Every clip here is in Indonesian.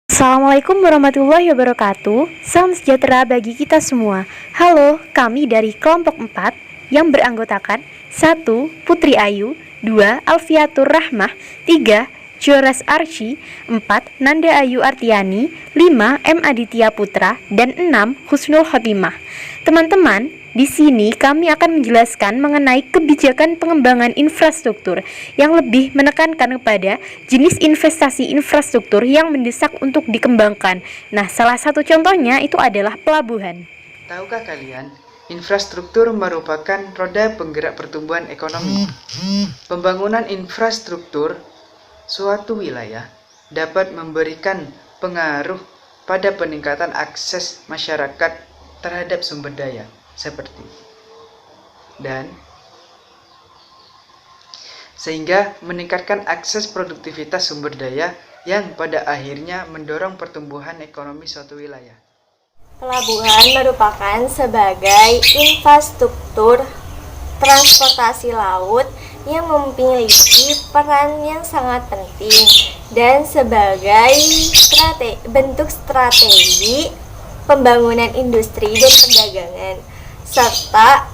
Assalamualaikum warahmatullahi wabarakatuh. Salam sejahtera bagi kita semua. Halo, kami dari kelompok 4 yang beranggotakan 1. Putri Ayu, 2. Alfiatur Rahmah, 3. Jores Arsy, 4. Nanda Ayu Artiani, 5. M. Aditya Putra, dan 6. Husnul Khotimah. Teman-teman, di sini kami akan menjelaskan mengenai kebijakan pengembangan infrastruktur yang lebih menekankan kepada jenis investasi infrastruktur yang mendesak untuk dikembangkan. Nah, salah satu contohnya itu adalah pelabuhan. Tahukah kalian, infrastruktur merupakan roda penggerak pertumbuhan ekonomi. Pembangunan infrastruktur suatu wilayah dapat memberikan pengaruh pada peningkatan akses masyarakat terhadap sumber daya seperti sehingga meningkatkan akses produktivitas sumber daya yang pada akhirnya mendorong pertumbuhan ekonomi suatu wilayah. Pelabuhan merupakan sebagai infrastruktur transportasi laut yang memiliki peran yang sangat penting dan sebagai bentuk strategi pembangunan industri dan perdagangan, serta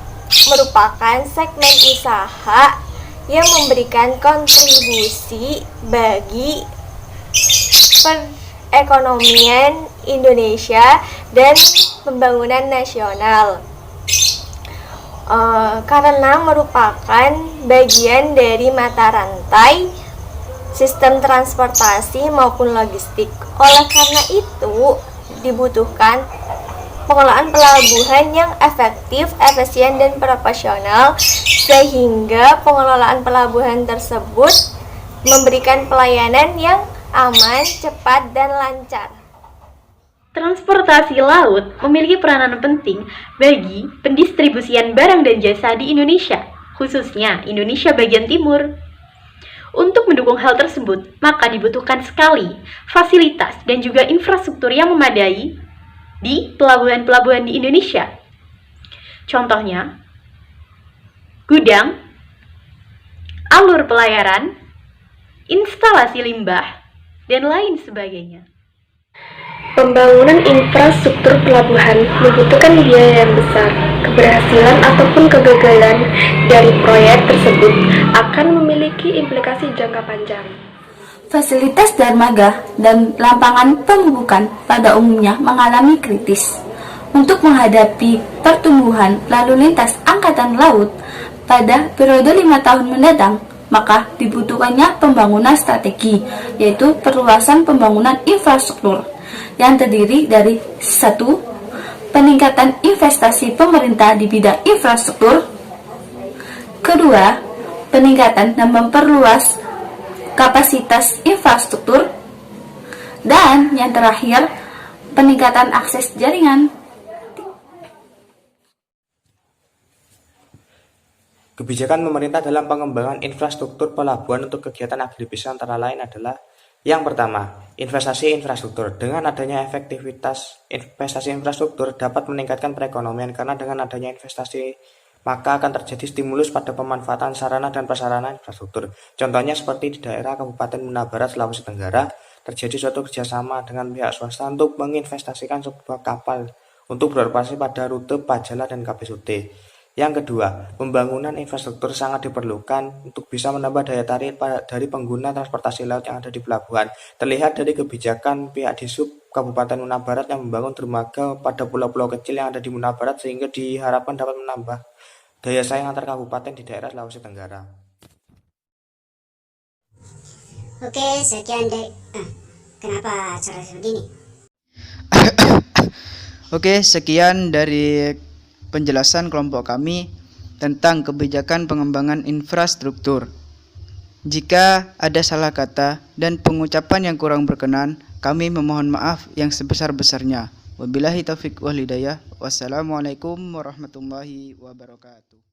merupakan segmen usaha yang memberikan kontribusi bagi perekonomian Indonesia dan pembangunan nasional. Karena merupakan bagian dari mata rantai sistem transportasi maupun logistik. Oleh karena itu, dibutuhkan pengelolaan pelabuhan yang efektif, efisien, dan proporsional sehingga pengelolaan pelabuhan tersebut memberikan pelayanan yang aman, cepat, dan lancar. Transportasi laut memiliki peranan penting bagi pendistribusian barang dan jasa di Indonesia, khususnya Indonesia bagian timur. Untuk mendukung hal tersebut, maka dibutuhkan sekali fasilitas dan juga infrastruktur yang memadai di pelabuhan-pelabuhan di Indonesia. Contohnya, gudang, alur pelayaran, instalasi limbah, dan lain sebagainya. Pembangunan infrastruktur pelabuhan membutuhkan biaya yang besar. Keberhasilan ataupun kegagalan dari proyek tersebut akan memiliki implikasi jangka panjang. Fasilitas dermaga dan lapangan penghubungan pada umumnya mengalami kritis. Untuk menghadapi pertumbuhan lalu lintas angkatan laut pada periode 5 tahun mendatang, maka dibutuhkannya pembangunan strategi, yaitu perluasan pembangunan infrastruktur yang terdiri dari 1. Peningkatan investasi pemerintah di bidang infrastruktur. Kedua, peningkatan dan memperluas kapasitas infrastruktur. Dan yang terakhir, peningkatan akses jaringan. Kebijakan pemerintah dalam pengembangan infrastruktur pelabuhan untuk kegiatan agribisnis antara lain adalah: yang pertama, investasi infrastruktur. Dengan adanya efektivitas investasi infrastruktur dapat meningkatkan perekonomian, karena dengan adanya investasi maka akan terjadi stimulus pada pemanfaatan sarana dan prasarana infrastruktur. Contohnya seperti di daerah Kabupaten Muna Barat, Sulawesi Tenggara, terjadi suatu kerjasama dengan pihak swasta untuk menginvestasikan sebuah kapal untuk beroperasi pada rute Pajala dan KPSUT. Yang kedua, pembangunan infrastruktur sangat diperlukan untuk bisa menambah daya tarik dari pengguna transportasi laut yang ada di pelabuhan. Terlihat dari kebijakan pihak Disub Kabupaten Muna Barat yang membangun dermaga pada pulau-pulau kecil yang ada di Muna Barat, sehingga diharapkan dapat menambah daya saing antar kabupaten di daerah Sulawesi Tenggara. Oke, sekian deh. Kenapa cara begini? Oke, sekian dari penjelasan kelompok kami tentang kebijakan pengembangan infrastruktur. Jika ada salah kata dan pengucapan yang kurang berkenan, kami memohon maaf yang sebesar-besarnya. Wabillahi taufiq wal hidayah. Wassalamualaikum warahmatullahi wabarakatuh.